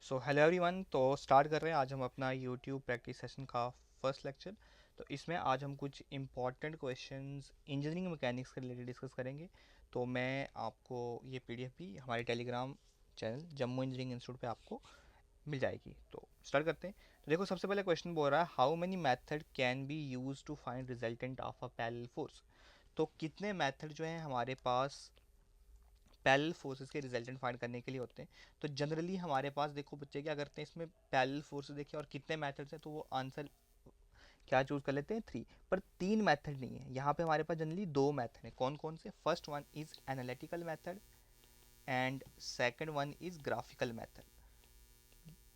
So hello everyone. तो start कर रहे हैं आज हम अपना यूट्यूब प्रैक्टिस सेशन का फर्स्ट लेक्चर। तो इसमें आज हम कुछ इंपॉर्टेंट क्वेश्चंस इंजीनियरिंग मैकेनिक्स के रिलेटेड डिस्कस करेंगे। तो मैं आपको ये पीडीएफ भी हमारे Telegram channel Jammu engineering institute पे आपको मिल जाएगी। तो स्टार्ट करते हैं। तो देखो, सबसे पहले क्वेश्चन बोल रहा है how many method can be use to find resultant of a parallel force. तो कितने मेथड जो हैं हमारे पास पैरेलल फोर्सेस के रिजल्टेंट फाइंड करने के लिए होते हैं। तो जनरली हमारे पास देखो बच्चे क्या करते हैं, इसमें पैरेलल फोर्सेस देखिए और कितने मेथड्स हैं, तो वो आंसर क्या चूज कर लेते हैं, 3। पर 3 मेथड नहीं है यहाँ पे, हमारे पास जनरली 2 मेथड है। कौन कौन से? First one is analytical method and second one is graphical method.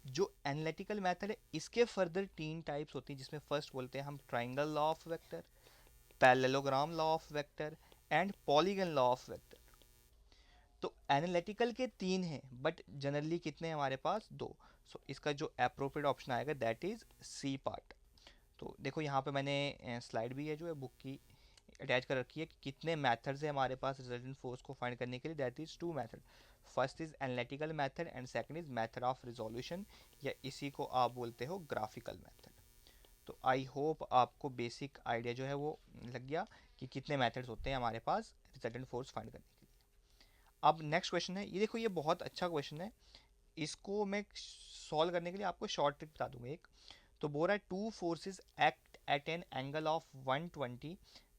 जो एनालिटिकल मेथड है इसके फर्दर 3 टाइप्स होती हैं, जिसमें फर्स्ट बोलते हैं हम triangle law of vector, parallelogram law of vector and polygon law of vector. तो एनालिटिकल के 3 हैं बट जनरली कितने हैं हमारे पास? 2। सो इसका जो अप्रोप्रिएट ऑप्शन आएगा दैट इज सी पार्ट। तो देखो यहाँ पे मैंने स्लाइड भी है जो है बुक की अटैच कर रखी है कि कितने मेथड्स है हमारे पास रिजल्टेंट फोर्स को फाइंड करने के लिए। That is 2 method. First is analytical method and second is method of resolution, या इसी को आप बोलते हो ग्राफिकल मेथड। तो आई होप आपको बेसिक आइडिया जो है वो लग गया कि कितने मेथड्स होते हैं हमारे पास रिजल्टेंट फोर्स फाइंड करने के लिए। अब नेक्स्ट क्वेश्चन है, ये देखो ये बहुत अच्छा क्वेश्चन है। इसको मैं सॉल्व करने के लिए आपको शॉर्ट ट्रिक बता दूंगा एक। तो बोल रहा है two forces act at an angle of 120,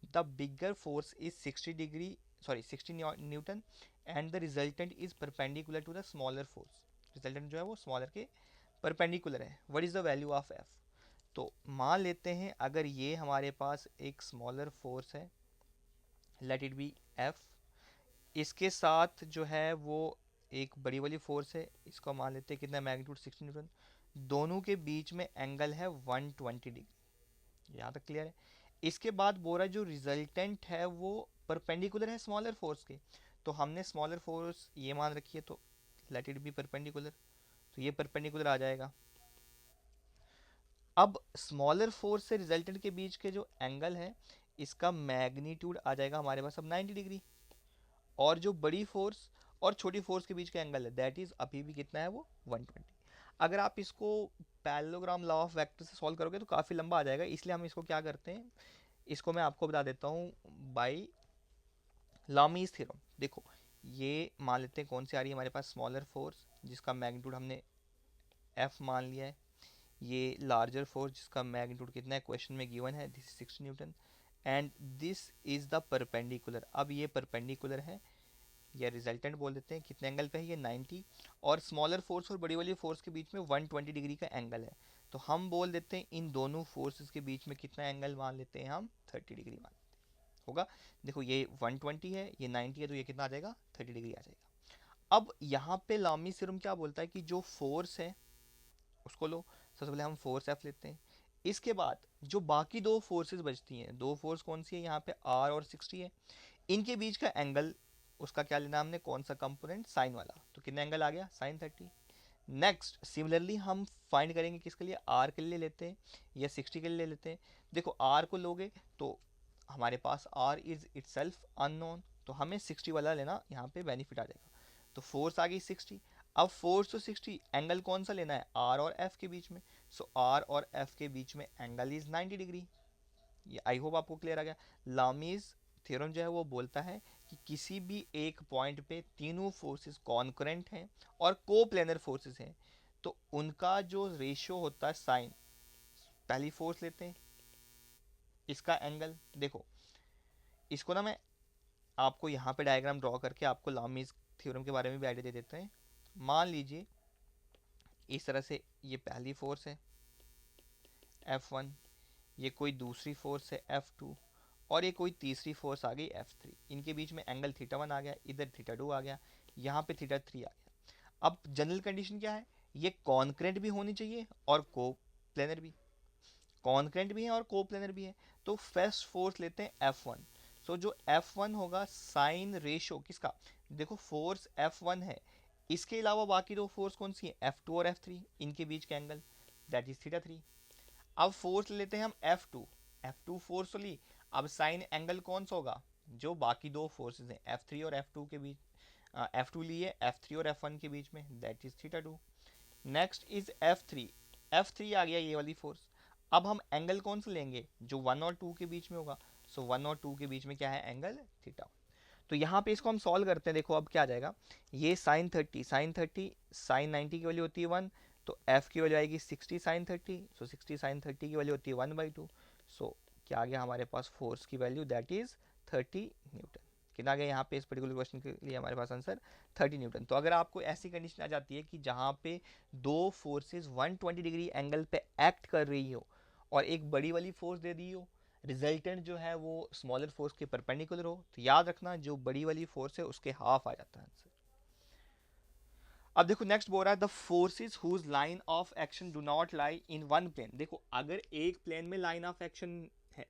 the bigger force is 60 degree, sorry 60 newton, and the resultant is perpendicular to the smaller force. Resultant जो है वो स्मॉलर के परपेंडिकुलर है। What is the value of F? तो मान लेते हैं अगर ये हमारे पास एक स्मॉलर फोर्स है, लेट इट बी एफ, इसके साथ जो है वो एक बड़ी वाली फोर्स है, इसको मान लेते हैं कितना, मैग्नीट्यूड 60 न्यूटन। दोनों के बीच में एंगल है 120 डिग्री। यहाँ तक क्लियर है? इसके बाद बोरा जो रिजल्टेंट है वो परपेंडिकुलर है स्मॉलर फोर्स के। तो हमने स्मॉलर फोर्स ये मान रखी है, तो लेट इट बी परपेंडिकुलर, तो ये परपेंडिकुलर आ जाएगा। अब स्मॉलर फोर्स से रिजल्टेंट के बीच के जो एंगल है इसका मैग्नीट्यूड आ जाएगा हमारे पास अब 90 डिग्री। और जो बड़ी फोर्स और छोटी फोर्स के बीच का एंगल है दैट इज अभी भी कितना है वो 120। अगर आप इसको पैरेललोग्राम लॉ ऑफ वेक्टर से सॉल्व करोगे तो काफ़ी लंबा आ जाएगा, इसलिए हम इसको क्या करते हैं, इसको मैं आपको बता देता हूँ बाई लामीज थ्योरम। देखो ये मान लेते हैं कौन सी आ रही है हमारे पास, स्मॉलर फोर्स जिसका मैग्नीट्यूड हमने एफ मान लिया है, ये लार्जर फोर्स जिसका मैग्नीट्यूड कितना है क्वेश्चन में गिवन है, this 60 newton, and this is the perpendicular. अब ये परपेंडिकुलर है, या रिजल्टेंट बोल देते हैं, कितने एंगल पे है ये 90, और स्मॉलर फोर्स और बड़ी वाली फोर्स के बीच में 120 डिग्री का एंगल है। तो हम बोल देते हैं इन दोनों फोर्सेस के बीच में कितना एंगल मान लेते हैं हम, 30 डिग्री मान लेते हैं होगा। देखो ये 120 है, ये 90 है, तो ये कितना आ जाएगा, 30 डिग्री आ जाएगा। अब यहाँ पे लामी थ्योरम क्या बोलता है कि जो फोर्स है उसको लो, सबसे पहले हम फोर्स एफ लेते हैं। इसके बाद जो बाकी दो फोर्सेस बचती हैं, दो फोर्स कौन सी है यहाँ पे, आर और 60 है, इनके बीच का एंगल उसका क्या लेना हमने, कौन सा कंपोनेंट, साइन वाला। तो कितना एंगल आ गया, साइन 30। नेक्स्ट सिमिलरली हम फाइंड करेंगे किसके लिए, आर के लिए लेते हैं या 60 के लिए ले लेते हैं। देखो आर को लोगे तो हमारे पास आर इज इटसेल्फ अननोन, तो हमें 60 वाला लेना यहाँ पे बेनिफिट आ जाएगा। तो फोर्स आ गई 60। अब फोर्स तो 60, एंगल कौन सा लेना है, आर और एफ के बीच में। सो आर और एफ के बीच में एंगल इज 90 डिग्री। ये आई होप आपको क्लियर आ गया। लामीज थ्योरम जो है वो बोलता है कि किसी भी एक पॉइंट पे तीनों फोर्सेस कॉन्करेंट हैं और को प्लेनर फोर्सेस हैं, तो उनका जो रेशियो होता है साइन, पहली फोर्स लेते हैं, इसका एंगल देखो, इसको ना मैं आपको यहाँ पे डायग्राम ड्रॉ करके आपको लामीज थ्योरम के बारे में भी आइडिया दे देते हैं। मान लीजिए इस तरह से ये पहली फोर्स है F1, ये कोई दूसरी फोर्स है F2, और ये कोई तीसरी फोर्स आ गई F3। इनके बीच में एंगल θ1 आ गया, इधर θ2 आ गया, यहाँ पे θ3 आ गया। अब जनरल कंडीशन क्या है, ये कॉन्क्रेंट भी होनी चाहिए और को प्लेनर भी, कॉन्क्रेंट भी है और को प्लेनर भी है। तो फर्स्ट फोर्स लेते हैं F1। सो जो F1 होगा साइन रेशो किसका, देखो फोर्स F1 है, इसके अलावा बाकी दो फोर्स कौन सी है, F2 और F3, इनके बीच का एंगल दैट इज θ3। अब फोर्स लेते हैं हम F2, F2 फोर्स ली। अब साइन एंगल कौन सा होगा, जो बाकी दो फोर्सेस हैं F3 और F2 के बीच, F2 लिए F3 और F1 के बीच में, that is θ2। Next is F3। F3 आ गया ये वाली फोर्स। अब हम एंगल कौन सा लेंगे, जो 1 और 2 के बीच में होगा। सो 1 और 2 के बीच में क्या है, एंगल थीटा। तो यहाँ पे इसको हम सॉल्व करते हैं। देखो अब क्या आ जाएगा, ये साइन 30 साइन 90 की वैल्यू होती है 1, तो एफ की वैल्यू आएगी 60 साइन 30। सो 60 साइन 30 की वैल्यू होती है 1/2। सो क्या आ गया हमारे पास फोर्स की वैल्यू, दैट इज 30 न्यूटन। कितना आ गया यहाँ पे इस पर्टिकुलर क्वेश्चन के लिए हमारे पास आंसर 30 न्यूटन। तो अगर आपको ऐसी कंडीशन आ जाती है कि जहाँ पे दो फोर्सेस 120 डिग्री एंगल पे एक्ट कर रही हो और एक बड़ी वाली फोर्स दे दी हो, रिजल्टेंट जो है वो स्मॉलर फोर्स के परपेंडिकुलर हो, तो याद रखना जो बड़ी वाली फोर्स है उसके हाफ आ जाता है आंसर। अब देखो नेक्स्ट बोल रहा है the forces whose line of action do not lie in one plane. देखो अगर एक प्लेन में लाइन ऑफ एक्शन है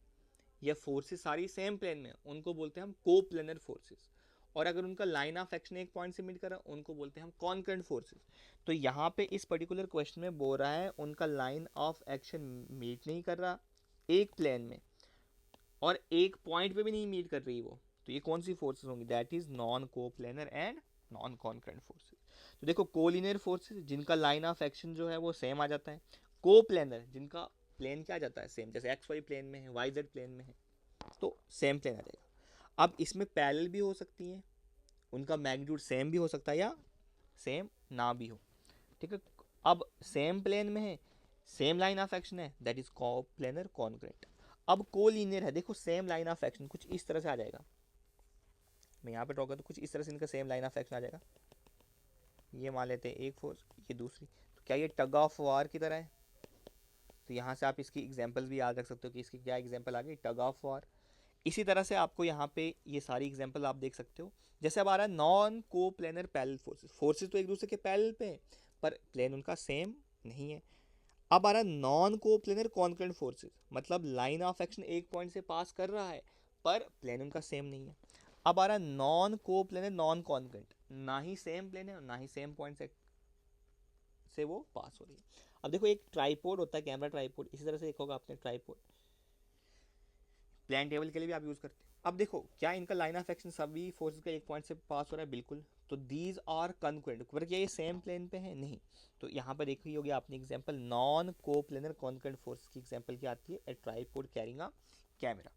या फोर्सेस सारी सेम प्लेन में उनको बोलते हैं हम को प्लेनर फोर्सेस, और अगर उनका लाइन ऑफ एक्शन एक पॉइंट से मीट कर रहा है उनको बोलते हैं हम कॉन्करेंट फोर्सेस। तो यहाँ पे इस पर्टिकुलर क्वेश्चन में बोल रहा है उनका लाइन ऑफ एक्शन मीट नहीं कर रहा एक प्लेन में और एक पॉइंट पे भी नहीं मीट कर रही वो, तो ये कौन सी फोर्सेस होंगी, that is non coplanar and non concurrent forces. तो देखो कोलिनियर फोर्सेस जिनका लाइन ऑफ एक्शन जो है वो सेम आ जाता है, कोप्लेनर जिनका प्लेन क्या आ जाता है सेम, जैसे एक्स वाई प्लेन में है, वाई जेड प्लेन में है, तो सेम प्लेन आ जाएगा। अब इसमें पैरेलल भी हो सकती हैं, उनका मैग्नीट्यूड सेम भी हो सकता है या सेम ना भी हो, ठीक है। अब सेम प्लेन में है, सेम लाइन ऑफ एक्शन है, दैट इज कोप्लेनर कॉन्करेंट। अब कोलिनियर है, देखो सेम लाइन ऑफ एक्शन कुछ इस तरह से आ जाएगा, मैं यहाँ पे ड्रॉ कर तो कुछ इस तरह से इनका सेम लाइन ऑफ एक्शन आ जाएगा। ये मान लेते हैं एक फोर्स, ये दूसरी, तो क्या ये टग ऑफ वार की तरह है। तो यहाँ से आप इसकी एग्जांपल्स भी याद रख सकते हो कि इसकी क्या एग्जांपल आ गई, टग ऑफ वार। इसी तरह से आपको यहाँ पे ये सारी एग्जांपल आप देख सकते हो। जैसे अब आ रहा है नॉन को प्लेनर पैरेलल फोर्सेस, फोर्सेस तो एक दूसरे के पैरेलल पे हैं पर प्लेन उनका सेम नहीं है। अब आ रहा है नॉन को प्लेनर कॉन्करेंट फोर्सेस, मतलब लाइन ऑफ एक्शन एक पॉइंट से पास कर रहा है पर प्लेन उनका सेम नहीं है। अब आ रहा है नॉन को प्लेनर नॉन कॉन्करेंट, ना ही सेम प्लेन है ना ही सेम पॉइंट से वो पास हो रही है। अब देखो एक ट्राईपोड होता है, कैमरा ट्राईपोड, इसी तरह से देखा होगा आपने ट्राईपोड, प्लान टेबल के लिए भी आप यूज़ करते हैं। अब देखो क्या इनका लाइन ऑफ एक्शन सभी फोर्सेस के एक पॉइंट से पास हो रहा है, बिल्कुल। तो दीज आर कॉन्करेंट, पर क्या ये सेम प्लेन पे है, नहीं। तो यहाँ पर देखी होगी आपने example non coplanar concurrent force की एग्जांपल क्या आती है, ए ट्राइपोड कैरिंग अ कैमरा।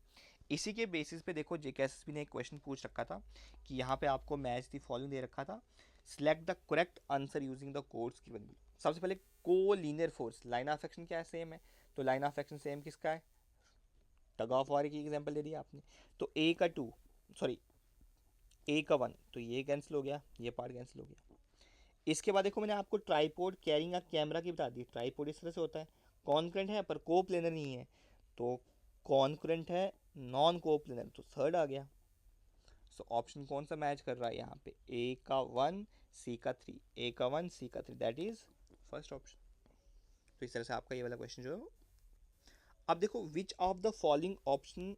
इसी के बेसिस पे देखो जेकेएसएसबी ने एक क्वेश्चन पूछ रखा था कि यहाँ पे आपको मैच दी फॉलोइंग दे रखा था, select the correct answer using the codes given below. सबसे पहले को linear force, line of action क्या है, सेम है, तो लाइन ऑफ एक्शन सेम किसका है, टग ऑफ वार की एग्जांपल दे दिया आपने। तो ए का 2, सॉरी ए का 1, तो ये कैंसिल हो गया, ये पार्ट कैंसिल हो गया। इसके बाद देखो मैंने आपको ट्राईपोड कैरिंग अ कैमरा की बता दी, ट्राईपोड इस तरह से होता है, कॉन्करेंट है पर को प्लेनर नहीं है, तो कॉन्करेंट है नॉन को प्लेनर, तो थर्ड आ गया। सो ऑप्शन कौन सा मैच कर रहा है यहाँ पे, ए का 1 सी का 3, ए का 1 सी का 3, दैट इज फर्स्ट ऑप्शन। तो इस तरह से आपका ये वाला क्वेश्चन जो है। अब देखो which of the following option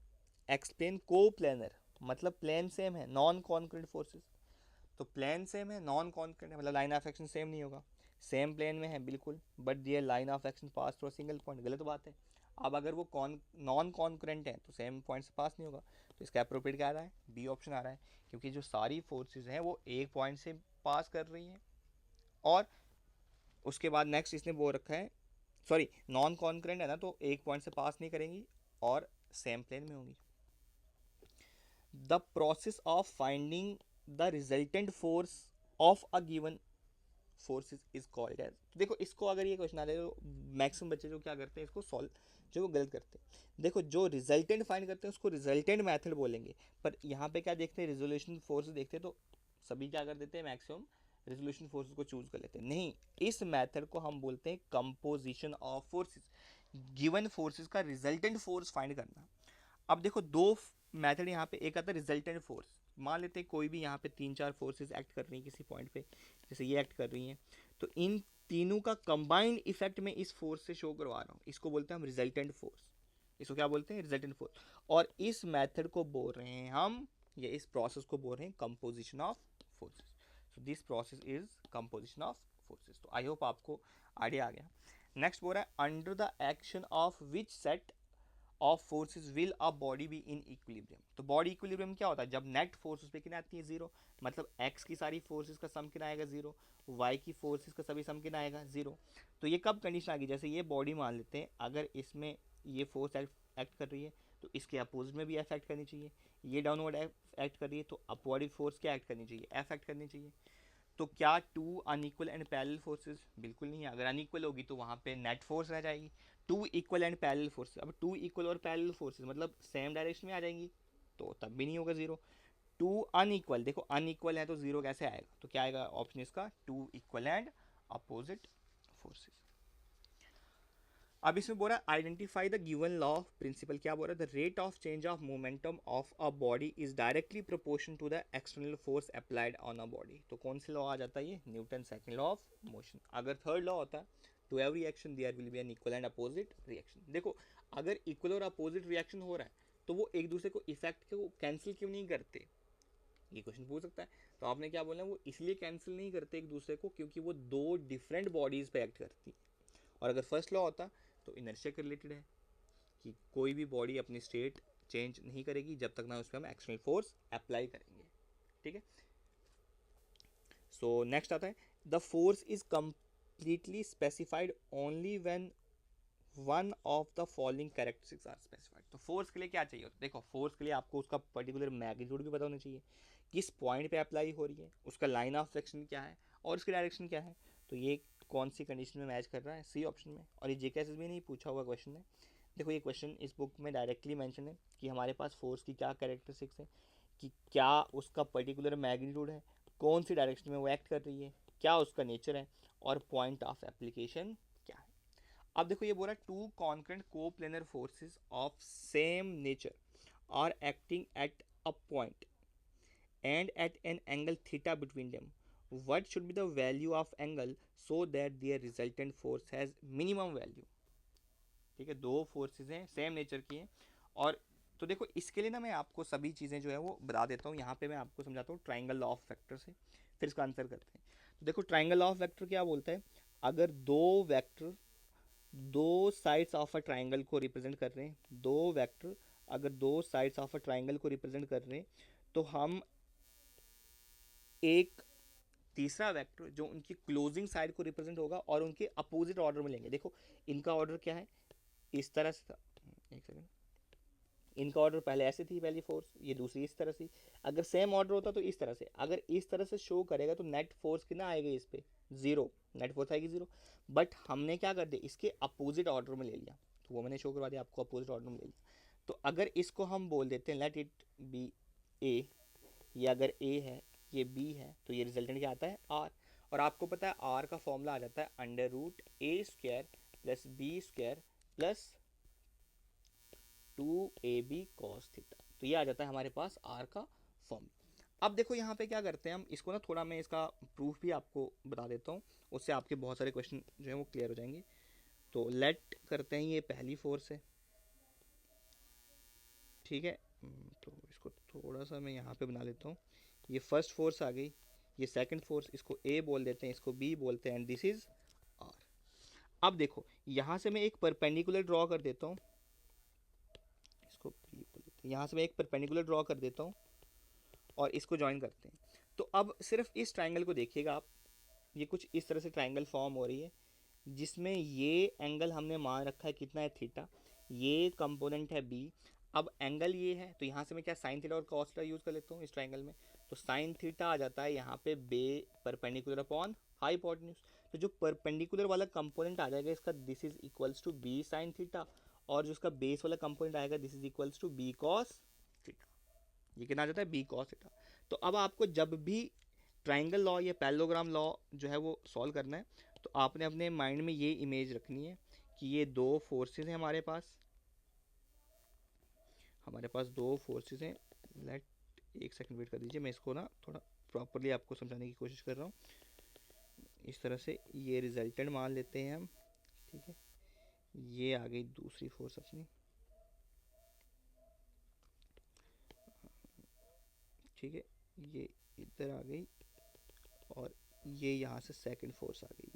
explain को प्लेनर, मतलब प्लेन सेम है नॉन कॉन्करेंट फोर्सेस। तो प्लेन सेम है नॉन कॉन्करेंट है, मतलब लाइन ऑफ एक्शन सेम नहीं होगा, सेम प्लेन में है बिल्कुल, but their line of action pass through single point, गलत बात है। अब अगर वो नॉन कॉन्करेंट है तो सेम पॉइंट से पास नहीं होगा, तो इसका अप्रोप्रिएट क्या आ रहा है, बी ऑप्शन आ रहा है, क्योंकि जो सारी फोर्सेज हैं वो एक पॉइंट से पास कर रही हैं और उसके बाद नेक्स्ट इसने वो रखा है, सॉरी नॉन कॉन्करेंट है ना, तो एक पॉइंट से पास नहीं करेंगी और सेम प्लेन में होंगी। The process of finding the resultant force of a given forces is called as. देखो इसको अगर ये क्वेश्चन आ रहा है तो मैक्सिमम बच्चे जो क्या करते हैं इसको सॉल्व जो वो गलत करते हैं। देखो जो रिजल्टेंट फाइंड करते हैं उसको रिजल्टेंट मेथड बोलेंगे, पर यहाँ पे क्या देखते हैं, रिजोल्यूशन फोर्स देखते हैं, तो सभी क्या कर देते हैं मैक्सिमम रेजोल्यूशन फोर्सेस को चूज कर लेते हैं। नहीं, इस मेथड को हम बोलते हैं composition of forces, given forces का रिजल्टेंट फोर्स फाइंड करना। अब देखो दो मेथड यहाँ पे, एक आता है रिजल्टेंट फोर्स, मान लेते हैं कोई भी यहाँ पे 3-4 फोर्सेस एक्ट कर रही हैं किसी पॉइंट पे, जैसे ये एक्ट कर रही हैं, तो इन तीनों का कंबाइंड इफेक्ट में इस फोर्स से शो करवा रहा हूँ, इसको बोलते हैं हम रिजल्टेंट फोर्स। इसको क्या बोलते हैं, रिजल्टेंट फोर्स। और इस मेथड को बोल रहे हैं हम, या इस प्रोसेस को बोल रहे हैं composition of forces. So this process is composition of forces. तो आई होप आपको आइडिया आ गया। नेक्स्ट बोल रहा है under the action of which set of forces will a body be in equilibrium. तो बॉडी इक्विलिब्रियम क्या होता है, जब नेट फोर्स उस पर कितना आती है जीरो, मतलब एक्स की सारी फोर्सेस का सम कितना आएगा जीरो, वाई की फोर्सेस का सभी सम कितना आएगा जीरो। तो ये कब कंडीशन आ गई, जैसे ये बॉडी मान लेते हैं, अगर इसमें ये फोर्स एक्ट कर रही है तो इसके अपोजिट में भी एफ एक्ट करनी चाहिए, ये डाउनवर्ड एक्ट कर रही है तो अपवर्ड फोर्स क्या एक्ट करनी चाहिए, एफ एक्ट करनी चाहिए। तो क्या two unequal and parallel forces, बिल्कुल नहीं है, अगर अनइक्वल होगी तो वहाँ पे नेट फोर्स रह जाएगी। Two equal and parallel forces, अब टू इक्वल और पैरेलल फोर्सेस मतलब सेम डायरेक्शन में आ जाएंगी तो तब भी नहीं होगा जीरो। टू अनइक्वल, देखो अनइक्वल है तो जीरो कैसे आएगा, तो क्या आएगा ऑप्शन इसका, two equal and opposite forces. अब इसमें बोल रहा है identify the given law of principle, क्या बोल रहा है, the rate of change of momentum of a body is directly proportion to the external force applied on a body. तो कौन सी लॉ आ जाता है, ये Newton second law of motion. अगर थर्ड लॉ होता है, to every action there will be an equal and opposite reaction. देखो अगर इक्वल और अपोजिट रिएक्शन हो रहा है तो वो एक दूसरे को इफेक्ट को कैंसिल क्यों नहीं करते, ये क्वेश्चन पूछ सकता है। तो आपने क्या बोला, वो इसलिए कैंसिल नहीं करते एक दूसरे को क्योंकि वो दो डिफरेंट बॉडीज पे एक्ट करती। और अगर फर्स्ट लॉ होता तो इनर्शिया के रिलेटेड है कि कोई भी बॉडी अपनी स्टेट चेंज नहीं करेगी जब तक ना उस पर हम एक्सटर्नल फोर्स अप्लाई करेंगे। ठीक है, सो नेक्स्ट आता है, the force is completely specified only when one of the following characteristics are specified. तो फोर्स के लिए क्या चाहिए होता है, देखो फोर्स के लिए आपको उसका पर्टिकुलर मैग्नीट्यूड भी पता होना चाहिए, किस पॉइंट पे अप्लाई हो रही है, उसका लाइन ऑफ एक्शन क्या है और उसकी डायरेक्शन क्या है। तो ये कौन सी कंडीशन में मैच कर रहा है, सी ऑप्शन में। और ये जेकेएसएस भी नहीं पूछा हुआ क्वेश्चन है, देखो ये क्वेश्चन इस बुक में डायरेक्टली मेंशन है कि हमारे पास फोर्स की क्या कैरेक्टरिस्टिक्स है, कि क्या उसका पर्टिकुलर मैग्नीट्यूड है, कौन सी डायरेक्शन में वो एक्ट कर रही है, क्या उसका नेचर है और पॉइंट ऑफ एप्लीकेशन क्या है। अब देखो ये बोल रहा है two concurrent coplanar forces of same nature are acting at a point and at an angle theta between them, what should be the value of angle so that their resultant force has minimum value। ठीक है, दो forces हैं same nature की हैं। और तो देखो इसके लिए ना मैं आपको सभी चीज़ें जो है वो बता देता हूँ, यहाँ पे मैं आपको समझाता हूँ ट्राइंगल लॉ ऑफ वेक्टर से, फिर इसका आंसर करते हैं। तो देखो ट्राइंगल लॉ ऑफ वेक्टर क्या बोलता है, अगर दो वेक्टर दो साइड्स ऑफ अ ट्राइंगल को रिप्रेजेंट कर रहे हैं, दो वेक्टर अगर दो साइड्स ऑफ अ ट्राइंगल को रिप्रेजेंट कर रहे हैं तो हम एक तीसरा वेक्टर जो उनकी क्लोजिंग साइड को रिप्रेजेंट होगा और उनके अपोजिट ऑर्डर में लेंगे। देखो इनका ऑर्डर क्या है, इस तरह से था, एक सेकंड, इनका ऑर्डर पहले ऐसे थी पहली फोर्स, ये दूसरी इस तरह से। अगर सेम ऑर्डर होता तो इस तरह से, अगर इस तरह से शो करेगा तो नेट फोर्स कितना आएगा इस पे, जीरो, नेट फोर्स आएगी जीरो। बट हमने क्या कर दिया, इसके अपोजिट ऑर्डर में ले लिया, तो वो मैंने शो करवा दिया आपको, अपोजिट ऑर्डर में ले लिया। तो अगर इसको हम बोल देते हैं लेट इट बी ए, ये अगर ए है ये बी है, तो ये रिजल्टेंट क्या आता है आर। और आपको पता है आर का फॉर्मूला आ जाता है under root A square plus B square plus two A B cos theta. तो ये आ जाता है हमारे पास आर का फॉर्मूला। अब देखो यहाँ पे क्या करते हैं हम, इसको ना थोड़ा मैं इसका प्रूफ भी आपको बता देता हूँ, उससे आपके बहुत सारे क्वेश्चन जो है वो क्लियर हो जाएंगे। तो लेट करते हैं ये पहली फोर्स है, ठीक है, तो इसको थोड़ा सा मैं यहाँ पे बना लेता हूँ, ये फर्स्ट फोर्स आ गई, ये सेकंड फोर्स, इसको ए बोल देते हैं, इसको बी बोलते हैं, एंड दिस इज आर। अब देखो यहाँ से मैं एक परपेंडिकुलर ड्रॉ कर देता हूँ, इसको बी बोल देते हैं, यहाँ से मैं एक परपेंडिकुलर ड्रॉ कर देता हूँ और इसको ज्वाइन करते हैं। तो अब सिर्फ इस ट्राइंगल को देखिएगा आप, ये कुछ इस तरह से ट्राइंगल फॉर्म हो रही है जिसमें ये एंगल हमने मान रखा है कितना है थीटा, ये कंपोनेंट है बी। अब एंगल ये है तो यहाँ से मैं क्या साइन थीटा और कॉस थीटा यूज़ कर लेता हूँ इस ट्राइंगल में, तो साइन थीटा आ जाता है यहाँ पे बे परपेंडिकुलर अपॉन हाइपोटेन्यूज। तो जो परपेंडिकुलर वाला कंपोनेंट आ जाएगा इसका, this is equals to B sine theta, और जो उसका बेस वाला कंपोनेंट आएगा this is equals to B cos theta. ये कितना आ जाता है बी कॉस थीटा। तो अब आपको जब भी ट्राइंगल लॉ या पैरेललोग्राम लॉ जो है वो सॉल्व करना है तो आपने अपने माइंड में ये इमेज रखनी है कि ये दो फोर्सेस हैं हमारे पास दो फोर्सेस हैं। लेट एक सेकंड वेट कर दीजिए, मैं इसको ना थोड़ा प्रॉपरली आपको समझाने की कोशिश कर रहा हूँ। इस तरह से ये रिजल्टेंट मान लेते हैं हम, ठीक है, ये आ गई दूसरी फोर्स अपनी, ठीक है, ये इधर आ गई और ये यहाँ से सेकंड फोर्स आ गई,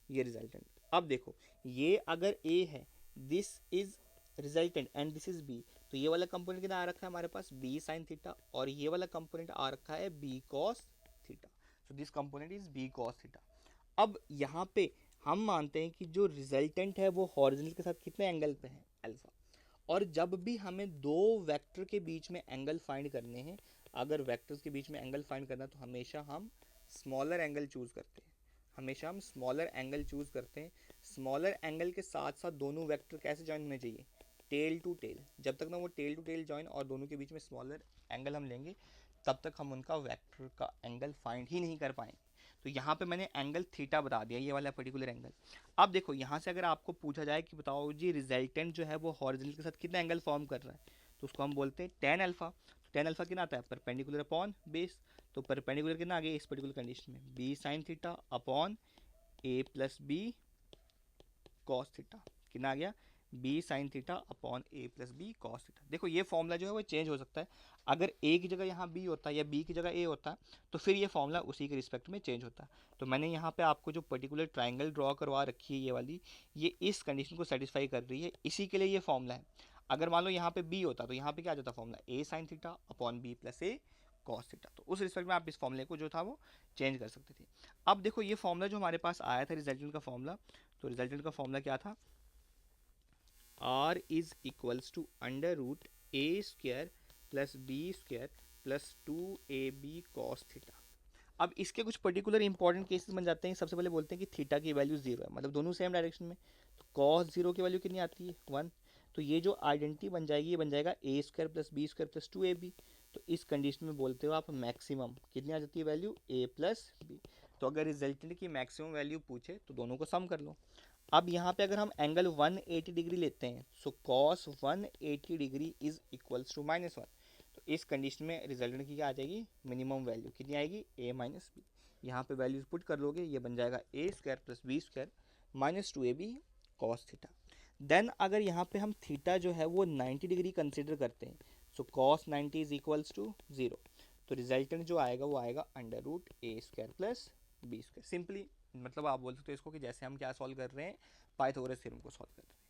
ये रिजल्टेंट। अब देखो ये अगर ए है, this is resultant and this is B, तो ये वाला कंपोनेंट कितना आ रखा है हमारे पास बी साइन थीटा, और ये वाला कंपोनेंट आ रखा है B cos theta. So this component is B cos theta. अब यहाँ पे हम मानते हैं कि जो रिजल्टेंट है वो हॉरिजॉन्टल के साथ कितने एंगल पे है, अल्फा। और जब भी हमें दो वेक्टर के बीच में एंगल फाइंड करने हैं, अगर वेक्टर्स के बीच में एंगल फाइंड करना है तो हमेशा हम स्मॉलर एंगल चूज करते हैं, हमेशा हम स्मॉलर एंगल चूज करते हैं। स्मॉलर एंगल के साथ साथ दोनों वेक्टर कैसे ज्वाइन होने चाहिए, टेल टू टेल। जब तक ना वो टेल टू टेल ज्वाइन और दोनों के बीच में स्मॉलर एंगल हम लेंगे, तब तक हम उनका वेक्टर का एंगल फाइंड ही नहीं कर पाएंगे। तो यहाँ पे मैंने एंगल थीटा बता दिया, ये वाला पर्टिकुलर एंगल। अब देखो यहाँ से अगर आपको पूछा जाए कि बताओ जी रिजल्टेंट जो है वो हॉरिजॉन्टल के साथ कितना एंगल फॉर्म कर रहा है, तो उसको हम बोलते हैं टेन अल्फा। तो टेन अल्फा कितना आता है, परपेंडिकुलर अपॉन बेस। तो परपेंडिकुलर कितना आ गया इस पर्टिकुलर कंडीशन में, बी साइन थीटा अपॉन ए प्लस बी कॉस थीटा। कितना आ गया, बी साइन थीटा अपॉन ए प्लस बी कॉस थीटा। देखो ये फॉर्मूला जो है वो चेंज हो सकता है, अगर ए की जगह यहाँ बी होता है या बी की जगह ए होता तो फिर ये फॉर्मूला उसी के रिस्पेक्ट में चेंज होता। तो मैंने यहाँ पे आपको जो पर्टिकुलर ट्राइंगल ड्रॉ करवा रखी है ये वाली, ये इस कंडीशन को सेटिस्फाई कर रही है, इसी के लिए ये फॉर्मूला है। अगर मान लो यहाँ पे बी होता तो यहाँ पे क्या आ जाता formula, a sine theta upon b plus a cos theta. तो उस रिस्पेक्ट में आप इस फॉर्मूले को जो था वो चेंज कर सकते थे। अब देखो ये फॉर्मूला जो हमारे पास आया था रिजल्टेंट का फॉर्मूला, तो रिजल्टेंट का फॉर्मूला क्या था, r is equals to under root A square plus B square plus two A B cos theta. अब इसके कुछ पर्टिकुलर इंपॉर्टेंट केसेस बन जाते हैं। सबसे पहले बोलते हैं कि थीटा की वैल्यू जीरो है, मतलब दोनों सेम डायरेक्शन में, तो कॉस जीरो की वैल्यू कितनी आती है, वन। तो ये जो आइडेंटिटी बन जाएगी ये बन जाएगा a square plus B square plus two A b. तो इस कंडीशन में बोलते हो आप मैक्सिमम कितनी आ जाती है वैल्यू, ए प्लस बी। तो अगर रिजल्टेंट की मैक्सिमम वैल्यू पूछे तो दोनों को सम कर लो। अब यहाँ पे अगर हम एंगल 180 डिग्री लेते हैं, so cos 180 degree is equals to -1। तो इस कंडीशन में रिजल्टेंट की क्या आ जाएगी, मिनिमम वैल्यू कितनी आएगी, ए माइनस बी। यहाँ पे वैल्यूज पुट कर लोगे, ये बन जाएगा a square plus B square minus two A B cos theta. Then अगर यहाँ पे हम थीटा जो है वो 90 डिग्री कंसिडर करते हैं, so cos 90 is equals to 0। तो रिजल्टेंट जो आएगा वो आएगा अंडर रूट ए square plus B square. Simply मतलब आप बोल सकते हो इसको कि जैसे हम क्या सॉल्व कर रहे हैं, पाइथागोरस थ्योरम को सॉल्व कर रहे हैं।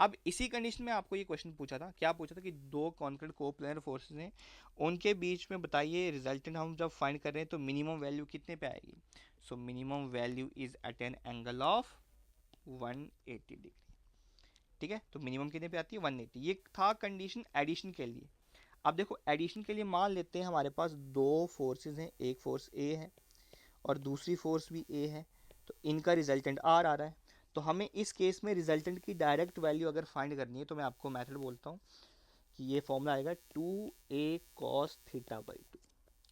अब इसी कंडीशन में आपको ये क्वेश्चन पूछा था, क्या पूछा था कि दो कॉन्क्रीट कोप्लेनर फोर्सेस हैं, उनके बीच में बताइए रिजल्टेंट हम जब फाइंड कर रहे हैं तो मिनिमम वैल्यू कितने पे आएगी। So minimum value is at an angle of 180 degree. ठीक है, तो मिनिमम कितने पे आती है, 180। ये था कंडीशन एडिशन के लिए। अब देखो एडिशन के लिए मान लेते हैं हमारे पास दो फोर्सेज हैं, एक फोर्स ए है और दूसरी फोर्स भी ए है, तो इनका रिजल्टेंट आर आ रहा है। तो हमें इस केस में रिजल्टेंट की डायरेक्ट वैल्यू अगर फाइंड करनी है तो मैं आपको मेथड बोलता हूँ कि ये फॉर्मूला आएगा 2a cos theta by two.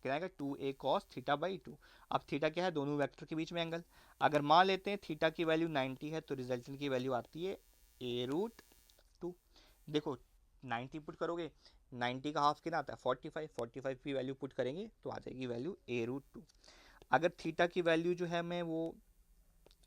क्या आएगा, 2a cos theta by two. अब थीटा क्या है, दोनों वेक्टर के बीच में एंगल। अगर मान लेते हैं थीटा की वैल्यू 90 है तो रिजल्टेंट की वैल्यू आती है a रूट टू। देखो 90 पुट करोगे, 90 का हाफ कितना आता है 45, 45 की वैल्यू पुट करेंगे तो आ जाएगी वैल्यू a रूट टू। अगर थीटा की वैल्यू जो है मैं वो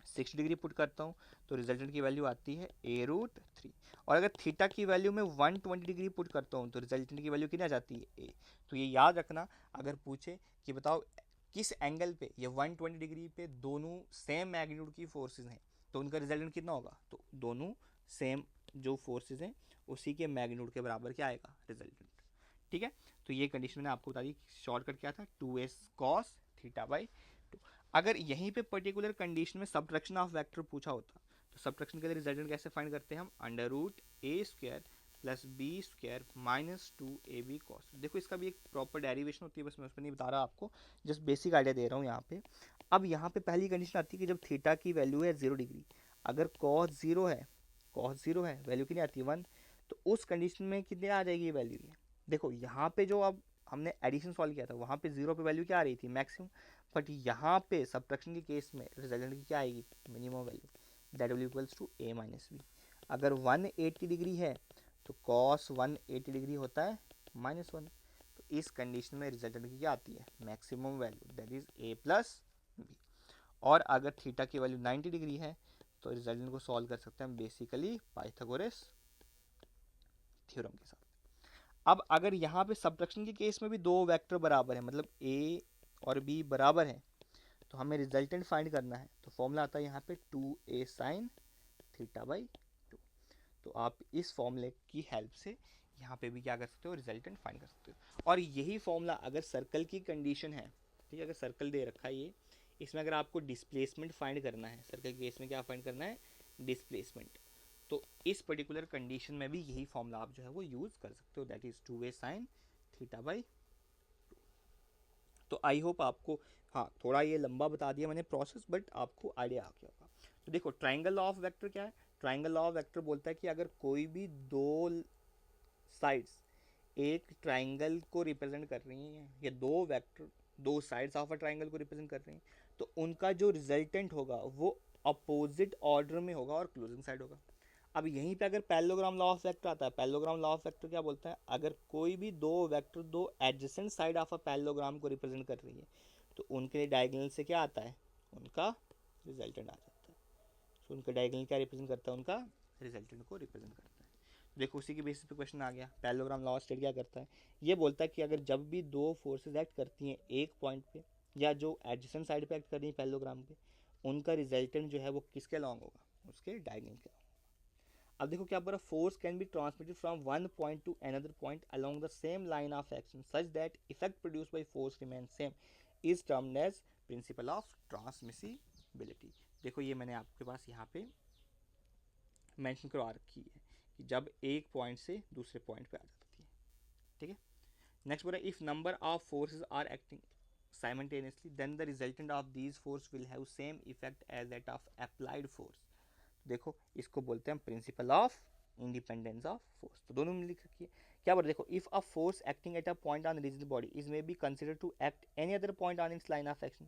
60 डिग्री पुट करता हूँ तो रिजल्टेंट की वैल्यू आती है ए रूट थ्री। और अगर थीटा की वैल्यू में 120 डिग्री पुट करता हूँ तो रिजल्टेंट की वैल्यू कितनी आ जाती है ए। तो ये याद रखना, अगर पूछे कि बताओ किस एंगल पे ये 120 डिग्री पे दोनों सेम मैग्नीट्यूड की फोर्सेज हैं तो उनका रिजल्टेंट कितना होगा, तो दोनों सेम जो फोर्सेज हैं उसी के मैग्नीट्यूड के बराबर क्या आएगा रिजल्टेंट। ठीक है, तो ये कंडीशन मैंने आपको बता दी। शॉर्टकट क्या था, 2s cos theta by two. अगर यहीं पे पर्टिकुलर कंडीशन में सब्ट्रैक्शन ऑफ वेक्टर पूछा होता तो सब्ट्रैक्शन के लिए रिजल्टेंट कैसे फाइंड करते हैं हम, under root A square plus B square minus two A B cos. देखो इसका भी एक प्रॉपर डेरिवेशन होती है, बस मैं उस पर नहीं बता रहा आपको, जस्ट बेसिक आइडिया दे रहा हूँ यहाँ पे। अब यहाँ पे पहली कंडीशन आती है कि जब थीटा की वैल्यू है 0 डिग्री, अगर कॉस जीरो है, कॉस जीरो है वैल्यू कितनी आती है 1, तो उस कंडीशन में कितने आ जाएगी ये वैल्यू। ये देखो यहाँ पे जो अब हमने एडिशन सॉल्व किया था वहाँ पे 0 पे वैल्यू क्या आ रही थी, मैक्सिमम। बट यहाँ पे सब्ट्रैक्शन के केस में रिजल्टेंट की क्या आएगी, minimum value, that will equals to a minus B. अगर 180 डिग्री है तो cos 180 डिग्री होता है -1। तो इस कंडीशन में रिजल्टेंट की क्या आती है, maximum value, that is a plus B. और अगर थीटा की वैल्यू 90 डिग्री है तो रिजल्टेंट को सॉल्व कर सकते हैं बेसिकली पाइथागोरस थ्योरम के साथ। अब अगर यहाँ पे सब्ट्रैक्शन के केस में भी दो वेक्टर बराबर है, मतलब a और b बराबर है, तो हमें रिजल्टेंट फाइंड करना है। तो फॉर्मूला आता है यहाँ पे 2a sine theta by two. तो आप इस फॉर्मूले की हेल्प से यहाँ पे भी क्या कर सकते हो, रिजल्टेंट फाइंड कर सकते हो। और यही फॉर्मूला अगर सर्कल की कंडीशन है, ठीक है, अगर सर्कल दे रखा है ये, इसमें अगर आपको डिस्प्लेसमेंट फाइंड करना है, सर्कल के केस में क्या फाइंड करना है, डिस्प्लेसमेंट, तो इस पर्टिकुलर कंडीशन में भी यही फॉर्मूला आप जो है वो यूज़ कर सकते हो, that is 2a sine theta by. तो आई होप आपको, हाँ थोड़ा ये लंबा बता दिया मैंने प्रोसेस, बट आपको आइडिया आ गया होगा। तो देखो ट्राइंगल लॉ ऑफ वेक्टर क्या है, ट्राइंगल लॉ ऑफ वेक्टर बोलता है कि अगर कोई भी दो साइड्स एक ट्राइंगल को रिप्रेजेंट कर रही हैं, या दो वेक्टर दो साइड्स ऑफ अ ट्राइंगल को रिप्रेजेंट कर रही हैं, तो उनका जो रिजल्टेंट होगा वो अपोजिट ऑर्डर में होगा और क्लोजिंग साइड होगा। अब यहीं पे अगर पैरेललोग्राम लॉ ऑफ वेक्टर आता है, पैरेललोग्राम लॉ ऑफ वेक्टर क्या बोलता है, अगर कोई भी दो वेक्टर दो adjacent side of a parallelogram को रिप्रेजेंट कर रही है, तो उनके लिए डायगोनल से क्या आता है, उनका रिजल्टेंट आ जाता है। तो उनका डायगोनल क्या रिप्रेजेंट करता है, उनका रिजल्टेंट को रिप्रेजेंट करता है। देखो उसी के बेसिस पे क्वेश्चन आ गया, पैरेललोग्राम लॉ स्टेट क्या करता है, ये बोलता है कि अगर जब भी दो फोर्सेस एक्ट करती हैं एक पॉइंट पे, या जो एडजेसेंट साइड पे एक्ट कर रही है पैरेललोग्राम पे, उनका रिजल्टेंट जो है वो किसके अलॉन्ग होगा, उसके डायगोनल के। अब देखो क्या बोल रहा है, force can be transmitted from one point to another point along the same line of action such that effect produced by force remain same is termed as principle of transmissibility. देखो ये मैंने आपके पास यहाँ पे मेंशन करवा रखी है कि जब एक पॉइंट से दूसरे पॉइंट पे आ जाती है, ठीक है। नेक्स्ट बोल रहा है, if number of forces are acting simultaneously then the resultant of these force will have same effect as that of applied force। देखो इसको बोलते हैं principle of independence of force, तो दोनों में लिख रखी है। क्या बोल, देखो if a force acting at a point on rigid body is may be considered to act any other point on its line of action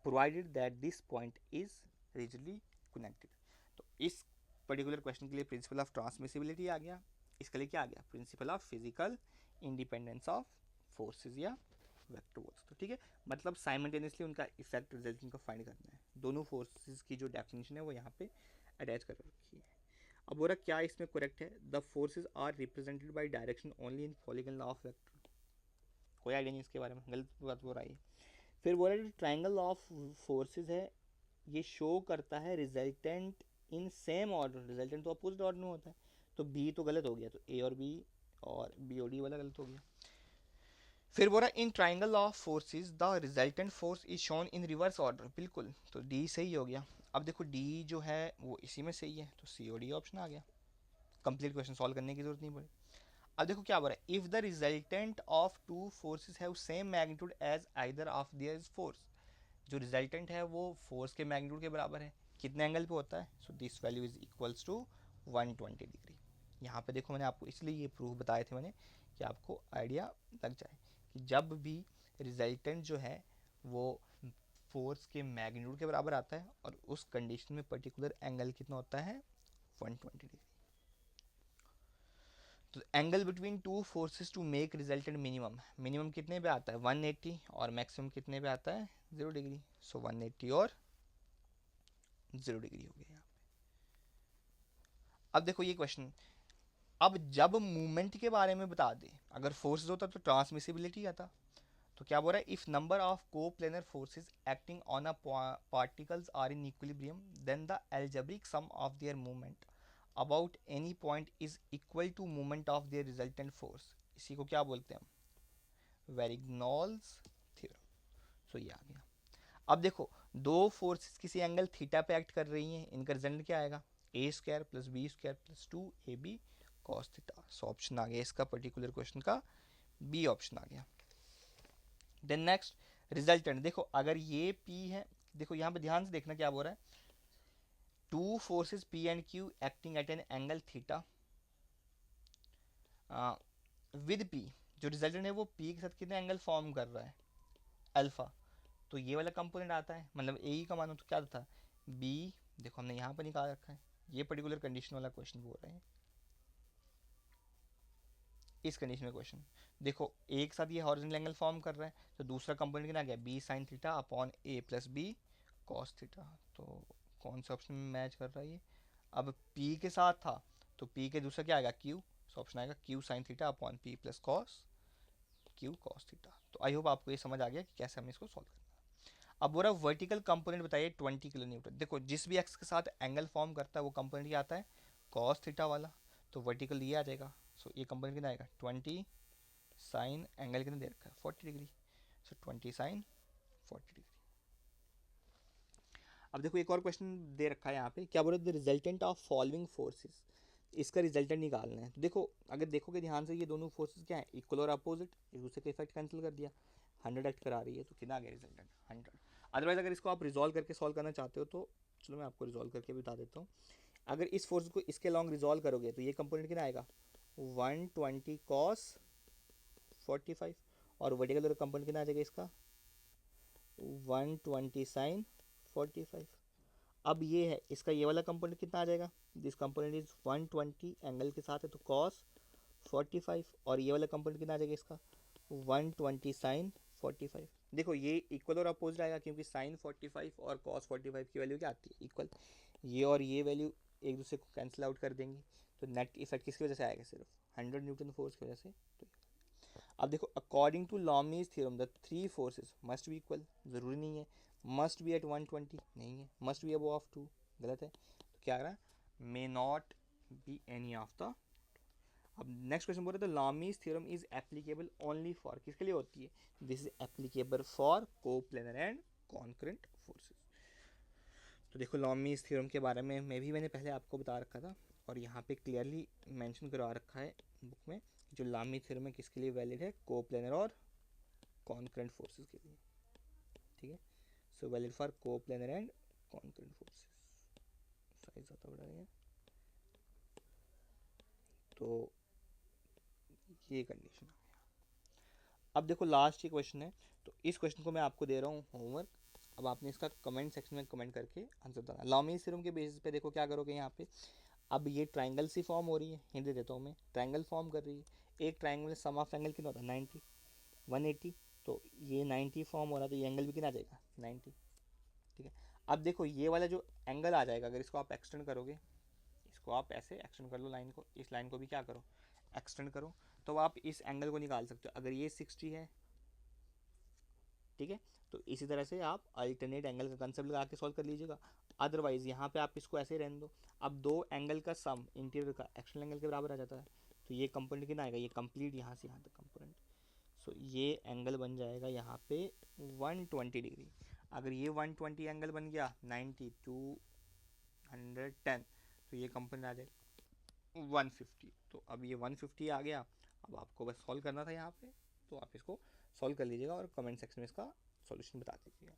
provided that this point is rigidly connected. तो इस particular question के लिए principal of transmissibility आ गया, इसके लिए क्या आ गया, principle of physical independence of forces या वेक्टर बोल सकते हो, ठीक है। मतलब साइमल्टेनियसली उनका इफेक्ट रिजल्टेंट को फाइंड करना है। दोनों फोर्सेज की जो डेफिनेशन है वो यहाँ पे अटैच कर रखी है। अब बोला क्या इसमें करेक्ट है, the forces are represented by direction only in polygon law of vector, कोई आइडिया नहीं इसके बारे में, गलत बात हो रही है। फिर बोला जो ट्राइंगल ऑफ फोर्सेज है ये शो करता है resultant in same order, resultant तो अपोजिट ऑर्डर में होता है, तो बी तो गलत हो गया, तो ए और बी और बी और डी वाला गलत हो गया। फिर बोला in triangle of forces the resultant force is shown in reverse order, बिल्कुल, तो डी सही हो गया। अब देखो डी जो है वो इसी में सही है, तो सी और डी ऑप्शन आ गया, कंप्लीट क्वेश्चन सॉल्व करने की जरूरत नहीं पड़ी। अब देखो क्या बोल रहा है, if the resultant of two forces have same magnitude as either of their force, जो रिजल्टेंट है वो फोर्स के मैग्नीट्यूड के बराबर है, कितने एंगल पे होता है, so this value is equals to 120 degree. यहाँ पे देखो मैंने आपको इसलिए ये प्रूफ बताए थे मैंने कि आपको आइडिया लग जाए कि जब भी रिजल्टेंट जो है वो फोर्स के मैग्नीट्यूड के बराबर आता है और उस कंडीशन में पर्टिकुलर एंगल कितना होता है, 120 डिग्री। तो angle between two forces to make resultant minimum, minimum कितने पे आता है 180 और मैक्सिमम कितने पे आता है 0 डिग्री, सो 180 और 0 डिग्री हो गया यहाँ पे। अब देखो ये क्वेश्चन, अब जब मूवमेंट के बारे में बता दे, अगर फोर्सेस होता तो ट्रांसमिसिबिलिटी आता। तो क्या बोल रहा है, if number of coplanar forces acting on a particles are in equilibrium then the algebraic sum of their movement about any point is equal to movement of their resultant force, इसी को क्या बोलते हैं हम, वेरिग्नॉल्स theorem. सो ये आ गया। अब देखो दो फोर्सेस किसी एंगल थीटा पे एक्ट कर रही हैं, इनका रिजल्ट क्या आएगा, a square plus B square plus 2ab cos theta. So option आ गया इसका पर्टिकुलर क्वेश्चन का, बी ऑप्शन आ गया। देन नेक्स्ट रिजल्टेंट, देखो अगर ये P है, देखो यहाँ पे ध्यान से देखना क्या बोल रहा है, two forces P and Q acting at an angle theta with P, जो रिजल्टेंट है वो P के साथ कितने एंगल फॉर्म कर रहा है, अल्फा, तो ये वाला कंपोनेंट आता है, मतलब ए का मानो तो क्या था B, देखो हमने यहाँ पर निकाल रखा है, ये पर्टिकुलर कंडीशन वाला क्वेश्चन बोल रहे हैं। इस कंडीशन में क्वेश्चन देखो एक साथ ये हॉरिजॉन्टल एंगल फॉर्म कर रहा है, तो दूसरा कंपोनेंट कितना गया बी साइन थीटा अपॉन ए प्लस बी कॉस थीटा, तो कौन सा ऑप्शन में मैच कर रहा है ये, अब पी के साथ था तो पी के दूसरा क्या आएगा क्यू, सो ऑप्शन आएगा Q sine theta upon P plus cos Q cos theta. तो आई होप आपको ये समझ आ गया कि कैसे हमें इसको सॉल्व करना है। अब बोला वर्टिकल कंपोनेंट बताइए 20 किलो न्यूटन, देखो जिस भी एक्स के साथ एंगल फॉर्म करता है वो कंपोनेंट क्या आता है कॉस थीटा वाला, तो वर्टिकल ये आ जाएगा। सो ये कंपोनेंट कितना आएगा 20 साइन एंगल कितना दे रखा है 40 डिग्री। सो 20 साइन 40 डिग्री। अब देखो एक और क्वेश्चन दे रखा है यहाँ पे, क्या बोल रहे the resultant of following forces, इसका रिजल्टेंट निकालना है। तो देखो अगर देखोगे ध्यान से ये दोनों फोर्सेस क्या है, इक्वल और अपोजिट, एक दूसरे का इफेक्ट कैंसिल कर दिया, 100 एक्ट करा रही है, तो कितना आ गया रिजल्टेंट 100। अदरवाइज अगर इसको आप रिजॉल्व करके सॉल्व करना चाहते हो तो चलो मैं आपको रिजॉल्व करके बता देता हूँ। अगर इस फोर्स को इसके लॉन्ग रिजॉल्व करोगे तो ये कंपोनेंट कितना आएगा 120 कॉस 45, और वर्टिकल कंपोनेंट कितना आ जाएगा इसका 120 साइन 45। अब ये है इसका ये वाला कंपोनेंट कितना आ जाएगा, दिस कंपोनेंट इज 120 एंगल के साथ है तो कॉस 45, और ये वाला कंपोनेंट कितना आ जाएगा इसका 120 साइन 45। देखो ये इक्वल और अपोजिट आएगा क्योंकि साइन 45 और कॉस 45 की वैल्यू क्या आती है इक्वल, ये और ये वैल्यू एक दूसरे को कैंसिल आउट कर देंगी, तो नेट इफेक्ट किसकी वजह से आएगा सिर्फ 100 न्यूटन फोर्स की वजह से। तो अब देखो according to Lami's theorem the three forces must be equal, ज़रूरी नहीं है, मस्ट बी एट 120 नहीं है, मस्ट बी अबव ऑफ 2 गलत है, तो क्या आ रहा है may not be any of the. अब नेक्स्ट क्वेश्चन बोल रहे थे Lami's theorem is applicable only for, किसके लिए होती है, this is applicable for coplanar and concurrent forces. तो देखो लॉमीज थ्योरम के बारे में मैंने पहले आपको बता रखा था, और यहाँ पे क्लियरली मेंशन करवा रखा है बुक में, जो लॉमी थ्योरम है किसके लिए वैलिड है, कोप्लेनर और कॉन्करेंट फोर्सेस के लिए, ठीक है। So valid for coplanar and concurrent forces. Size ज़्यादा बड़ा है, तो ये कंडीशन। अब देखो लास्ट ये क्वेश्चन है, तो इस क्वेश्चन को मैं आपको दे रहा हूँ होमवर्क, अब आपने इसका कमेंट सेक्शन में कमेंट करके आंसर बताना। लॉमी थ्योरम के बेसिस पे देखो क्या करोगे यहाँ पे, अब ये ट्राइंगल सी फॉर्म हो रही है, हिंट दे देता हूँ मैं, ट्राइंगल फॉर्म कर रही है, एक ट्राइंगल में सम ऑफ एंगल कितना होता है 90 180, तो ये 90 फॉर्म हो रहा है, तो ये एंगल भी कितना आ जाएगा 90, ठीक है। अब देखो ये वाला जो एंगल आ जाएगा, अगर इसको आप एक्सटेंड करोगे, इसको आप ऐसे एक्सटेंड कर लो लाइन को, इस लाइन को भी क्या करो एक्सटेंड करो, तो आप इस एंगल को निकाल सकते हो। अगर ये 60 है, ठीक है, तो इसी तरह से आप अल्टरनेट एंगल का कंसेप्ट लगा के सॉल्व कर लीजिएगा। अदरवाइज यहाँ पे आप इसको ऐसे रहने दो, अब दो एंगल का सम इंटीरियर का एक्सटर्नल एंगल के बराबर आ जाता है, तो ये कंपोनेंट कितना आएगा, ये कंप्लीट यहाँ से यहाँ तक कंपोनेंट, सो ये एंगल बन जाएगा यहाँ पे 120 डिग्री। अगर ये 120 एंगल बन गया 90 210, तो ये कंपोनेंट आ जाएगा 150। तो अब ये 150 आ गया, अब आपको बस सॉल्व करना था यहाँ पे, तो आप इसको सॉल्व कर लीजिएगा और कमेंट सेक्शन में इसका सॉल्यूशन बता दीजिएगा।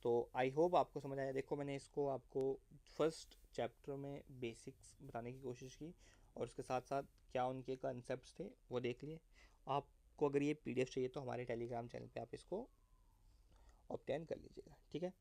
तो आई होप आपको समझ आया। देखो मैंने इसको आपको फर्स्ट चैप्टर में बेसिक्स बताने की कोशिश की, और उसके साथ साथ क्या उनके कंसेप्ट थे वो देख लिए। आपको अगर ये PDF चाहिए तो हमारे टेलीग्राम चैनल पे आप इसको ऑब्टेन कर लीजिएगा, ठीक है।